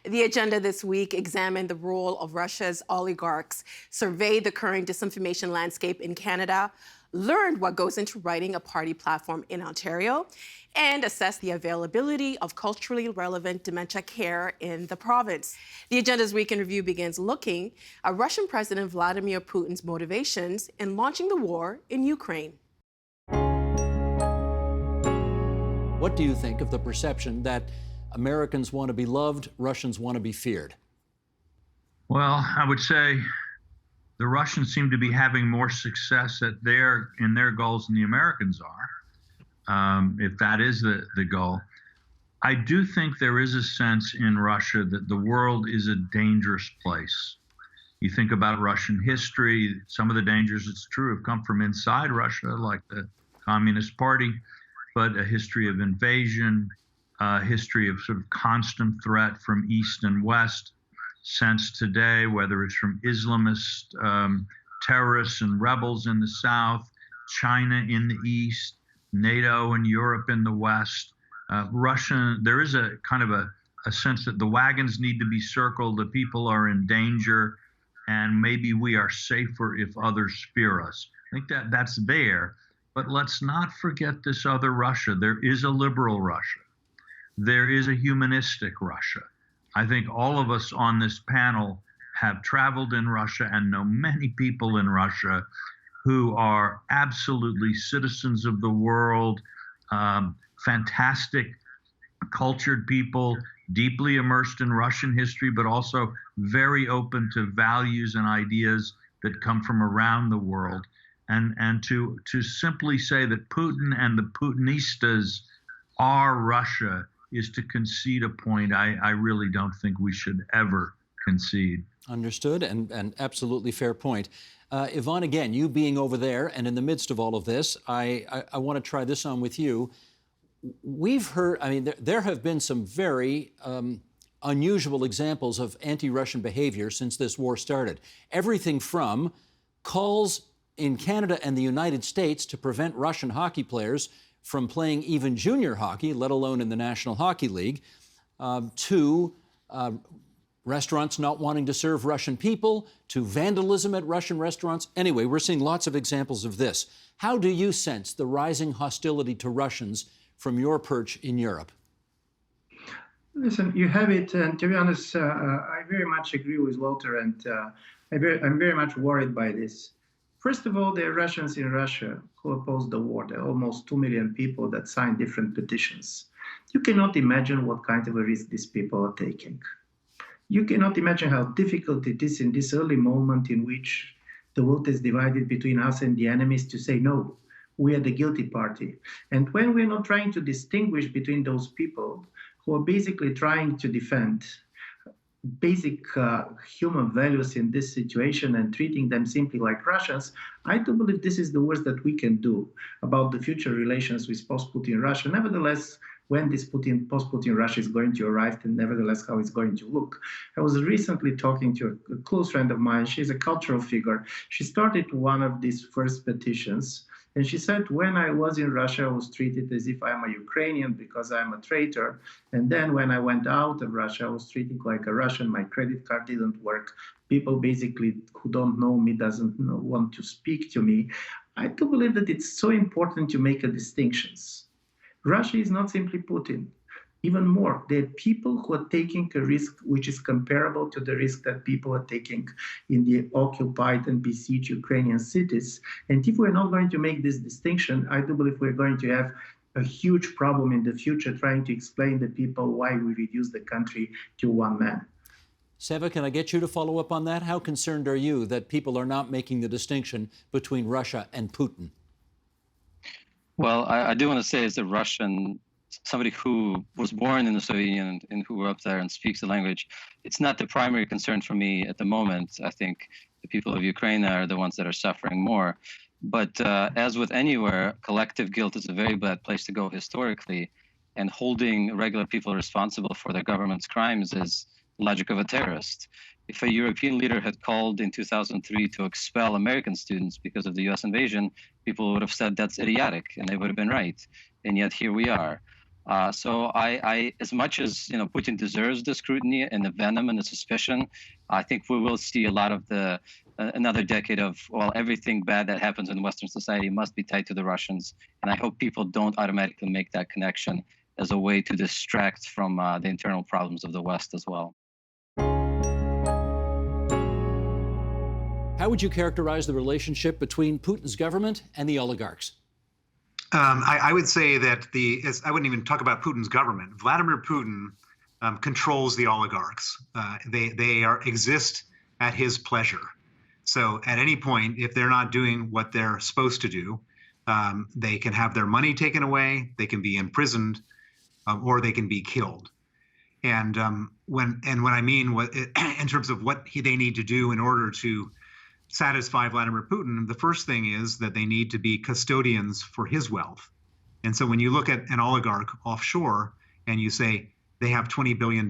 The agenda this week examined the role of Russia's oligarchs, surveyed the current disinformation landscape in Canada, learned what goes into writing a party platform in Ontario, and assessed the availability of culturally relevant dementia care in the province. The agenda's Week in Review begins looking at Russian President Vladimir Putin's motivations in launching the war in Ukraine. What do you think of the perception that Americans want to be loved, Russians want to be feared? Well, I would say the Russians seem to be having more success in their goals than the Americans are, if that is the goal. I do think there is a sense in Russia that the world is a dangerous place. You think about Russian history, some of the dangers, it's true, have come from inside Russia, like the Communist Party, but a history of invasion, a history of sort of constant threat from East and West, sense today, whether it's from Islamist terrorists and rebels in the South, China in the East, NATO and Europe in the West. There is a kind of a sense that the wagons need to be circled, the people are in danger, and maybe we are safer if others fear us. I think that's there. But let's not forget this other Russia. There is a liberal Russia. There is a humanistic Russia. I think all of us on this panel have traveled in Russia and know many people in Russia who are absolutely citizens of the world, fantastic, cultured people, deeply immersed in Russian history, but also very open to values and ideas that come from around the world. And to simply say that Putin and the Putinistas are Russia is to concede a point I really don't think we should ever concede. Understood, and absolutely fair point. Yvonne, again, you being over there and in the midst of all of this, I want to try this on with you. We've heard, I mean, there have been some very unusual examples of anti-Russian behavior since this war started. Everything from calls in Canada and the United States to prevent Russian hockey players from playing even junior hockey, let alone in the National Hockey League, to restaurants not wanting to serve Russian people, to vandalism at Russian restaurants. Anyway, we're seeing lots of examples of this. How do you sense the rising hostility to Russians from your perch in Europe? Listen, you have it, and to be honest, I very much agree with Walter, and I'm very much worried by this. First of all, there are Russians in Russia who oppose the war. There are almost 2 million people that signed different petitions. You cannot imagine what kind of a risk these people are taking. You cannot imagine how difficult it is in this early moment in which the world is divided between us and the enemies to say, no, we are the guilty party. And when we're not trying to distinguish between those people who are basically trying to defend basic human values in this situation and treating them simply like Russians, I do believe this is the worst that we can do about the future relations with post-Putin Russia. Nevertheless, when this post-Putin Russia is going to arrive, and nevertheless how it's going to look. I was recently talking to a close friend of mine. She's a cultural figure. She started one of these first petitions, and she said, when I was in Russia, I was treated as if I'm a Ukrainian because I'm a traitor. And then when I went out of Russia, I was treated like a Russian. My credit card didn't work. People basically who don't know me doesn't want to speak to me. I do believe that it's so important to make a distinctions. Russia is not simply Putin. Even more, there are people who are taking a risk which is comparable to the risk that people are taking in the occupied and besieged Ukrainian cities. And if we're not going to make this distinction, I do believe we're going to have a huge problem in the future trying to explain to people why we reduce the country to one man. Seva, can I get you to follow up on that? How concerned are you that people are not making the distinction between Russia and Putin? Well, I do want to say as a Russian, somebody who was born in the Soviet Union and who grew up there and speaks the language, it's not the primary concern for me at the moment. I think the people of Ukraine are the ones that are suffering more. But as with anywhere, collective guilt is a very bad place to go historically. And holding regular people responsible for their government's crimes is the logic of a terrorist. If a European leader had called in 2003 to expel American students because of the US invasion, people would have said that's idiotic, and they would have been right. And yet here we are. So as much as Putin deserves the scrutiny and the venom and the suspicion, I think we will see a lot of another decade of, well, everything bad that happens in Western society must be tied to the Russians. And I hope people don't automatically make that connection as a way to distract from the internal problems of the West as well. How would you characterize the relationship between Putin's government and the oligarchs? I would say that I wouldn't even talk about Putin's government. Vladimir Putin controls the oligarchs. They exist at his pleasure. So at any point, if they're not doing what they're supposed to do, they can have their money taken away, they can be imprisoned, or they can be killed. And when I mean in terms of what they need to do in order to satisfy Vladimir Putin, the first thing is that they need to be custodians for his wealth. And so when you look at an oligarch offshore and you say they have $20 billion,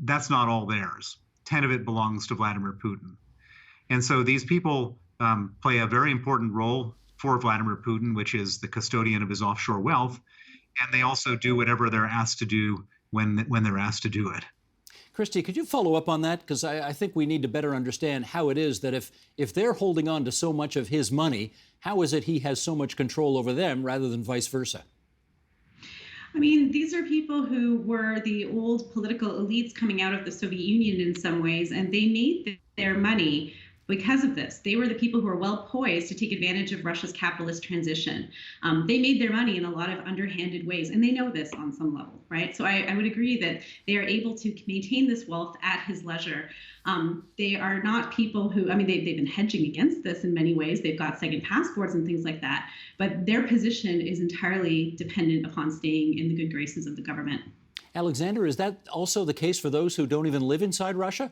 that's not all theirs. 10 of it belongs to Vladimir Putin. And so these people play a very important role for Vladimir Putin, which is the custodian of his offshore wealth. And they also do whatever they're asked to do when they're asked to do it. Christy, could you follow up on that? Because I think we need to better understand how it is that if they're holding on to so much of his money, how is it he has so much control over them rather than vice versa? I mean, these are people who were the old political elites coming out of the Soviet Union in some ways, and they made their money because of this. They were the people who were well poised to take advantage of Russia's capitalist transition. They made their money in a lot of underhanded ways, and they know this on some level, right? So I would agree that they are able to maintain this wealth at his leisure. They are not people who, I mean, they've been hedging against this in many ways. They've got second passports and things like that, but their position is entirely dependent upon staying in the good graces of the government. Alexander, is that also the case for those who don't even live inside Russia?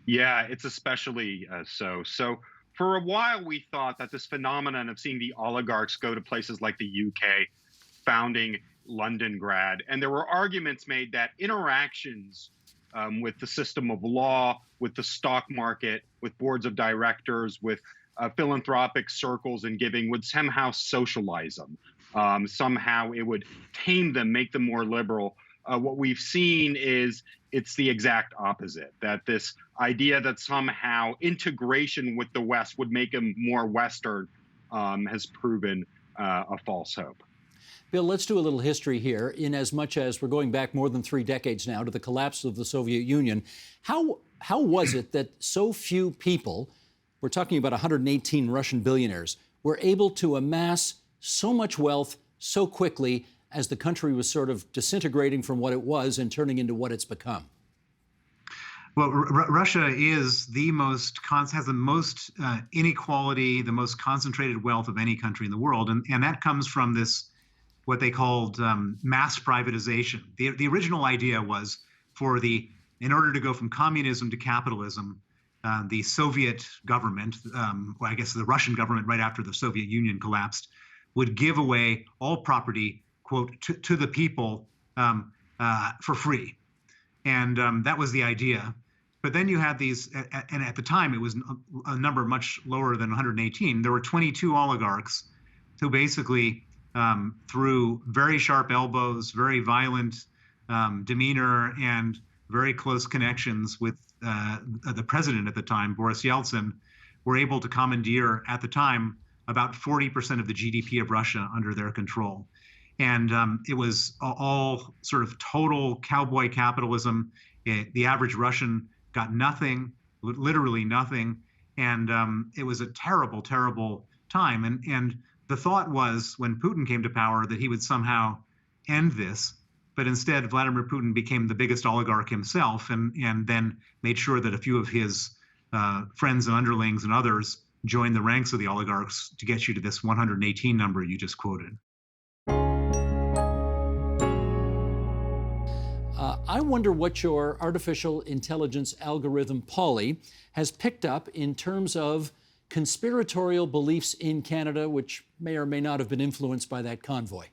Yeah, it's especially so. So for a while, we thought that this phenomenon of seeing the oligarchs go to places like the UK, founding Londongrad, and there were arguments made that interactions with the system of law, with the stock market, with boards of directors, with philanthropic circles and giving would somehow socialize them. Somehow it would tame them, make them more liberal. What we've seen is it's the exact opposite, that this idea that somehow integration with the West would make them more Western has proven a false hope. Bill, let's do a little history here, in as much as we're going back more than 3 decades now to the collapse of the Soviet Union. How was it that so few people, we're talking about 118 Russian billionaires, were able to amass so much wealth so quickly as the country was sort of disintegrating from what it was and turning into what it's become? Well, Russia is has the most inequality, the most concentrated wealth of any country in the world, and that comes from this, what they called mass privatization. The original idea was in order to go from communism to capitalism, the Soviet government, I guess the Russian government right after the Soviet Union collapsed, would give away all property, quote, to the people for free. And that was the idea. But then you had these, and at the time it was a number much lower than 118. There were 22 oligarchs who basically, through very sharp elbows, very violent demeanor, and very close connections with the president at the time, Boris Yeltsin, were able to commandeer at the time about 40% of the GDP of Russia under their control. And it was all sort of total cowboy capitalism. The average Russian got nothing, literally nothing. And it was a terrible, terrible time. And the thought was, when Putin came to power, that he would somehow end this. But instead, Vladimir Putin became the biggest oligarch himself, and then made sure that a few of his friends and underlings and others joined the ranks of the oligarchs to get you to this 118 number you just quoted. I wonder what your artificial intelligence algorithm, Polly, has picked up in terms of conspiratorial beliefs in Canada, which may or may not have been influenced by that convoy.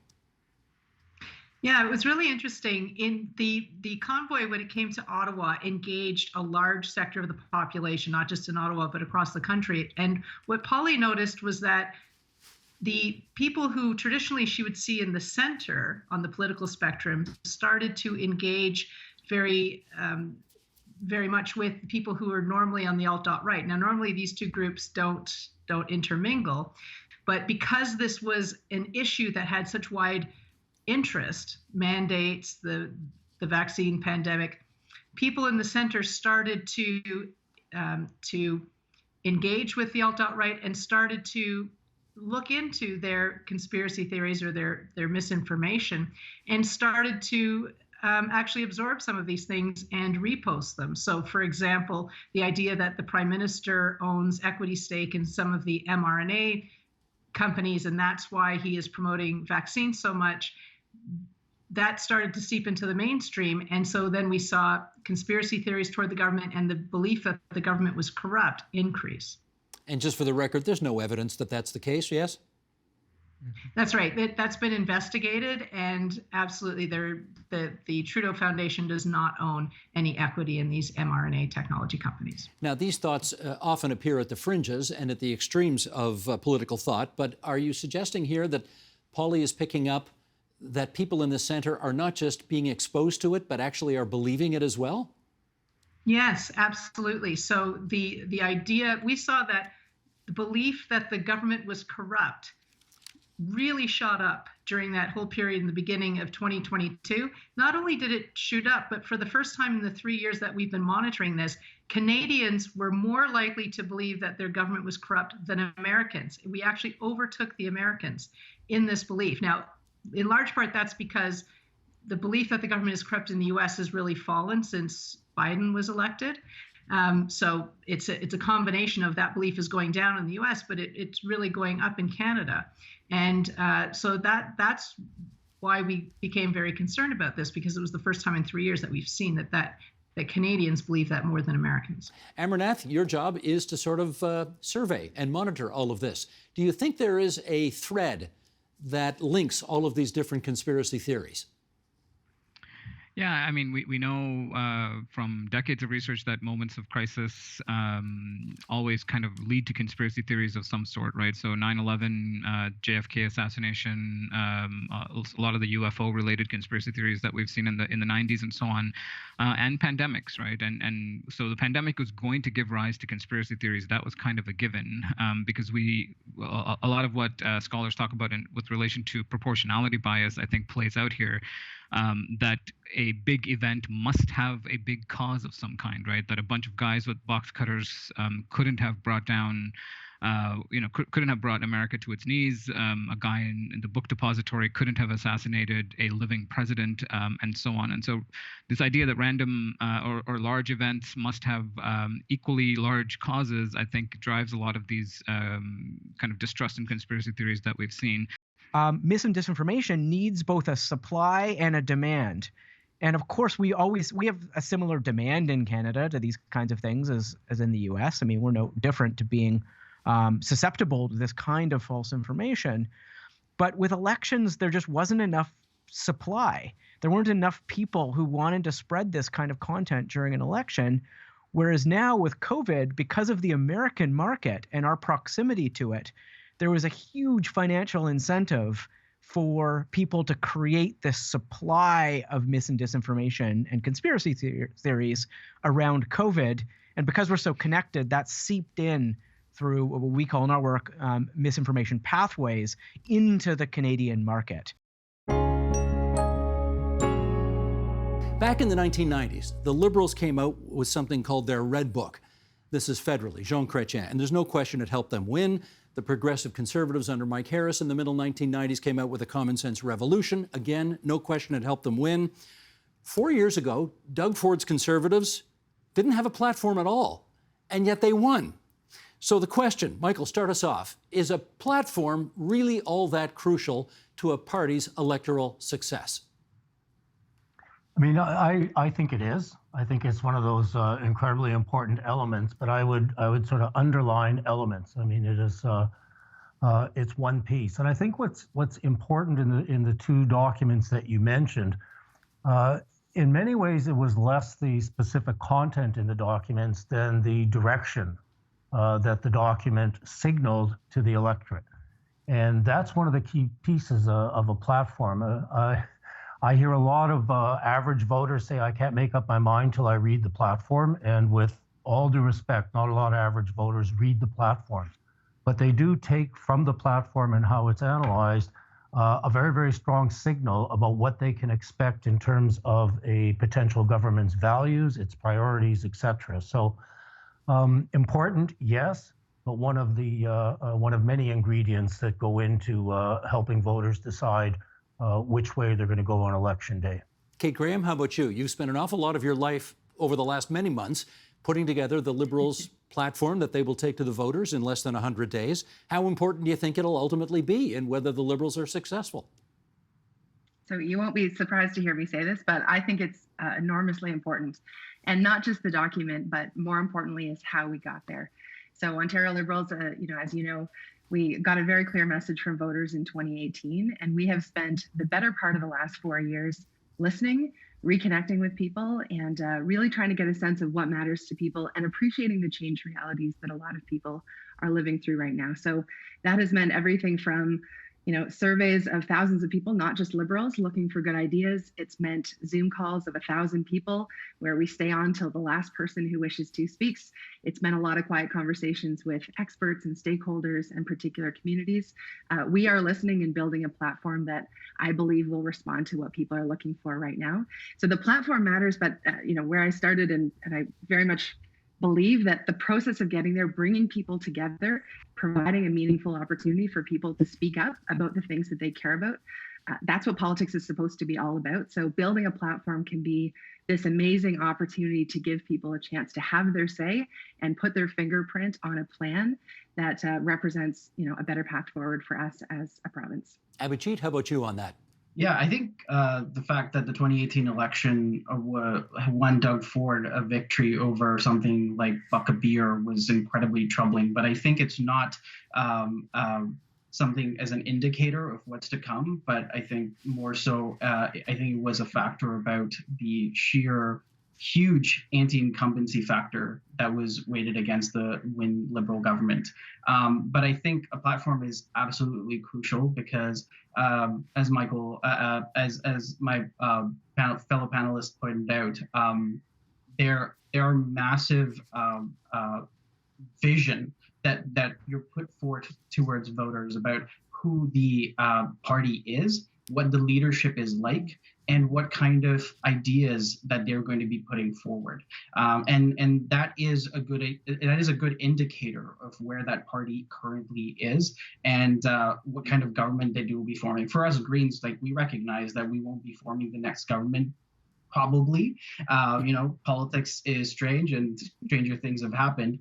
Yeah, it was really interesting. In the convoy, when it came to Ottawa, engaged a large sector of the population, not just in Ottawa, but across the country. And what Polly noticed was that the people who traditionally she would see in the center on the political spectrum started to engage very much with people who are normally on the alt-right. Now, normally these two groups don't intermingle, but because this was an issue that had such wide interest, mandates, the vaccine pandemic, people in the center started to engage with the alt-right and started to look into their conspiracy theories or their misinformation, and started to actually absorb some of these things and repost them. So, for example, the idea that the prime minister owns equity stake in some of the mRNA companies, and that's why he is promoting vaccines so much, that started to seep into the mainstream. And so then we saw conspiracy theories toward the government and the belief that the government was corrupt increase. And just for the record, there's no evidence that that's the case, yes? That's right. That's been investigated, and absolutely, the Trudeau Foundation does not own any equity in these mRNA technology companies. Now, these thoughts often appear at the fringes and at the extremes of political thought, but are you suggesting here that Polly is picking up that people in the center are not just being exposed to it, but actually are believing it as well? Yes, absolutely. So the idea, we saw that the belief that the government was corrupt really shot up during that whole period in the beginning of 2022. Not only did it shoot up, but for the first time in the 3 years that we've been monitoring this, Canadians were more likely to believe that their government was corrupt than Americans. We actually overtook the Americans in this belief. Now, in large part, that's because the belief that the government is corrupt in the US has really fallen since Biden was elected. So it's a combination of that belief is going down in the US, but it's really going up in Canada. And so that's why we became very concerned about this, because it was the first time in 3 years that we've seen that Canadians believe that more than Americans. Amarnath, your job is to sort of survey and monitor all of this. Do you think there is a thread that links all of these different conspiracy theories? Yeah, I mean, we know from decades of research that moments of crisis always kind of lead to conspiracy theories of some sort, right? So 9/11, JFK assassination, a lot of the UFO-related conspiracy theories that we've seen in the 90s and so on, and pandemics, right? And so the pandemic was going to give rise to conspiracy theories. That was kind of a given, because a lot of what scholars talk about with relation to proportionality bias, I think, plays out here. That a big event must have a big cause of some kind, right? That a bunch of guys with box cutters couldn't have brought down, couldn't have brought America to its knees. A guy in the book depository couldn't have assassinated a living president, and so on. And so this idea that random or large events must have equally large causes, I think, drives a lot of these kind of distrust and conspiracy theories that we've seen. Mis and disinformation needs both a supply and a demand. And of course, we have a similar demand in Canada to these kinds of things as in the US. I mean, we're no different to being susceptible to this kind of false information. But with elections, there just wasn't enough supply. There weren't enough people who wanted to spread this kind of content during an election. Whereas now with COVID, because of the American market and our proximity to it, there was a huge financial incentive for people to create this supply of mis and disinformation and conspiracy theories around COVID. And because we're so connected, that seeped in through what we call in our work misinformation pathways into the Canadian market. Back in the 1990s, the Liberals came out with something called their Red Book. This is federally, Jean Chrétien, and there's no question it helped them win. The progressive conservatives under Mike Harris in the middle 1990s came out with a common sense revolution. Again, no question it helped them win. 4 years ago, Doug Ford's conservatives didn't have a platform at all, and yet they won. So the question, Michael, start us off. Is a platform really all that crucial to a party's electoral success? I mean, I think it is. I think it's one of those incredibly important elements, but I would sort of underline elements. I mean, it is it's one piece, and I think what's important in the two documents that you mentioned, in many ways, it was less the specific content in the documents than the direction that the document signaled to the electorate. And that's one of the key pieces of a platform. I hear a lot of average voters say, I can't make up my mind till I read the platform. And with all due respect, not a lot of average voters read the platform. But they do take from the platform and how it's analyzed a very, very strong signal about what they can expect in terms of a potential government's values, its priorities, et cetera. So important, yes, but one of many ingredients that go into helping voters decide which way they're going to go on election day. Kate Graham, how about you? You've spent an awful lot of your life over the last many months putting together the Liberals' platform that they will take to the voters in less than 100 days. How important do you think it'll ultimately be, and whether the Liberals are successful? So you won't be surprised to hear me say this, but I think it's enormously important. And not just the document, but more importantly is how we got there. So Ontario Liberals, as you know, we got a very clear message from voters in 2018, and we have spent the better part of the last 4 years listening, reconnecting with people, and really trying to get a sense of what matters to people and appreciating the change realities that a lot of people are living through right now. So that has meant everything from surveys of thousands of people, not just Liberals, looking for good ideas. It's meant Zoom calls of 1,000 people where we stay on till the last person who wishes to speaks. It's meant a lot of quiet conversations with experts and stakeholders and particular communities. We are listening and building a platform that I believe will respond to what people are looking for right now. So the platform matters, but where I started, and I very much believe that the process of getting there, bringing people together, providing a meaningful opportunity for people to speak up about the things that they care about, that's what politics is supposed to be all about. So building a platform can be this amazing opportunity to give people a chance to have their say and put their fingerprint on a plan that represents, a better path forward for us as a province. Abhijit, how about you on that? Yeah, I think the fact that the 2018 election won Doug Ford a victory over something like buck of beer was incredibly troubling. But I think it's not something as an indicator of what's to come. But I think more so, I think it was a factor about the sheer huge anti-incumbency factor that was weighted against the Win Liberal government. But I think a platform is absolutely crucial because, as Michael, as my fellow panelists pointed out, there are massive vision that you're put forth towards voters about who the party is, what the leadership is like, and what kind of ideas that they're going to be putting forward, and that is a good indicator of where that party currently is and what kind of government they will be forming. For us Greens, we recognize that we won't be forming the next government. Probably, politics is strange and stranger things have happened.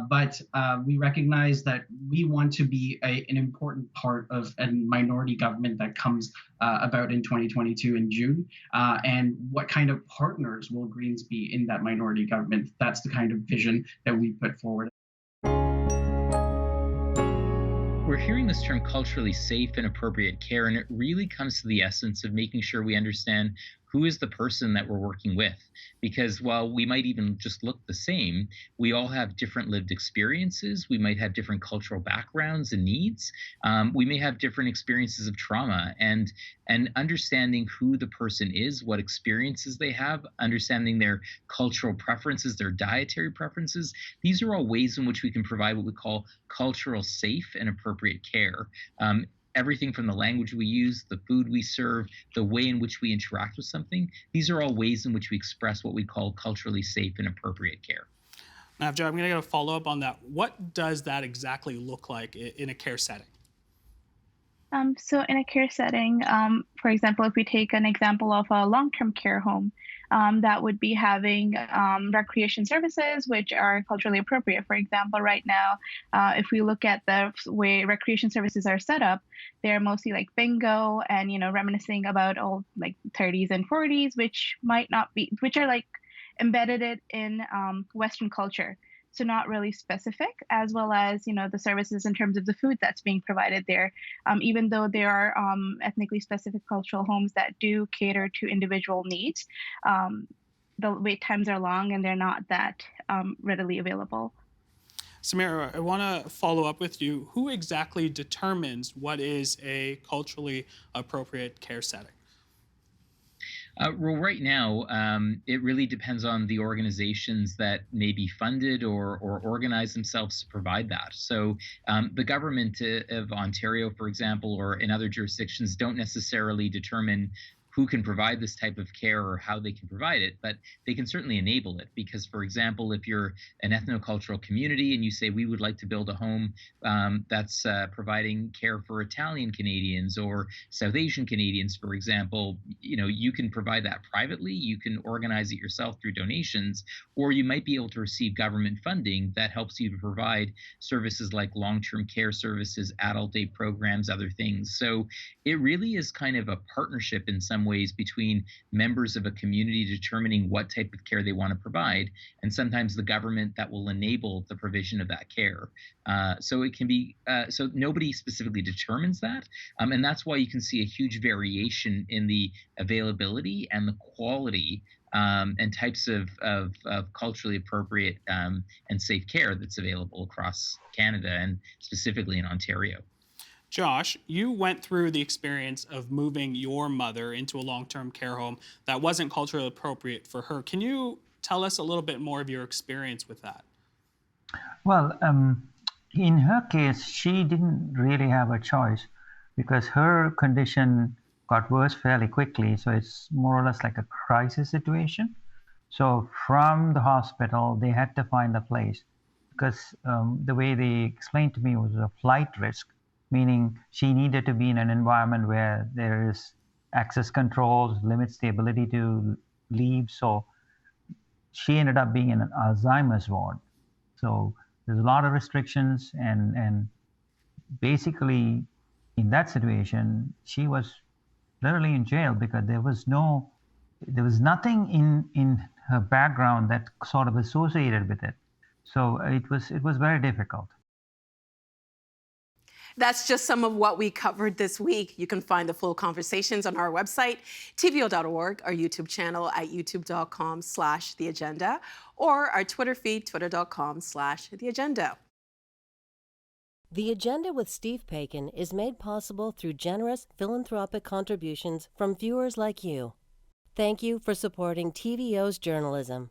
But we recognize that we want to be an important part of a minority government that comes about in 2022 in June. And what kind of partners will Greens be in that minority government? That's the kind of vision that we put forward. We're hearing this term culturally safe and appropriate care, and it really comes to the essence of making sure we understand who is the person that we're working with. Because while we might even just look the same, we all have different lived experiences. We might have different cultural backgrounds and needs. We may have different experiences of trauma, and understanding who the person is, what experiences they have, understanding their cultural preferences, their dietary preferences. These are all ways in which we can provide what we call cultural safe and appropriate care. Everything from the language we use, the food we serve, the way in which we interact with something. These are all ways in which we express what we call culturally safe and appropriate care. Navjot, I'm going to get a follow-up on that. What does that exactly look like in a care setting? So in a care setting, for example, if we take an example of a long-term care home, that would be having recreation services which are culturally appropriate. For example, right now, if we look at the way recreation services are set up, they're mostly like bingo and, reminiscing about old 30s and 40s, which are embedded in Western culture. So not really specific, as well as, the services in terms of the food that's being provided there, even though there are ethnically specific cultural homes that do cater to individual needs. The wait times are long and they're not that readily available. Samira, I want to follow up with you. Who exactly determines what is a culturally appropriate care setting? Well, right now, it really depends on the organizations that may be funded or organize themselves to provide that. So the government of Ontario, for example, or in other jurisdictions don't necessarily determine who can provide this type of care or how they can provide it, but they can certainly enable it. Because, for example, if you're an ethnocultural community and you say, we would like to build a home that's providing care for Italian Canadians or South Asian Canadians, for example, you can provide that privately, you can organize it yourself through donations, or you might be able to receive government funding that helps you to provide services like long-term care services, adult day programs, other things. So it really is kind of a partnership in some ways between members of a community determining what type of care they want to provide, and sometimes the government that will enable the provision of that care. So it can be, so nobody specifically determines that. And that's why you can see a huge variation in the availability and the quality and types of culturally appropriate and safe care that's available across Canada and specifically in Ontario. Josh, you went through the experience of moving your mother into a long-term care home that wasn't culturally appropriate for her. Can you tell us a little bit more of your experience with that? Well, in her case, she didn't really have a choice because her condition got worse fairly quickly. So it's more or less like a crisis situation. So from the hospital, they had to find a place because the way they explained to me was a flight risk, meaning she needed to be in an environment where there is access controls, limits the ability to leave. So she ended up being in an Alzheimer's ward. So there's a lot of restrictions, and basically in that situation, she was literally in jail because there was nothing in her background that sort of associated with it. So it was very difficult. That's just some of what we covered this week. You can find the full conversations on our website, tvo.org, our YouTube channel at youtube.com/theagenda, or our Twitter feed, twitter.com/theagenda. The Agenda with Steve Paikin is made possible through generous philanthropic contributions from viewers like you. Thank you for supporting TVO's journalism.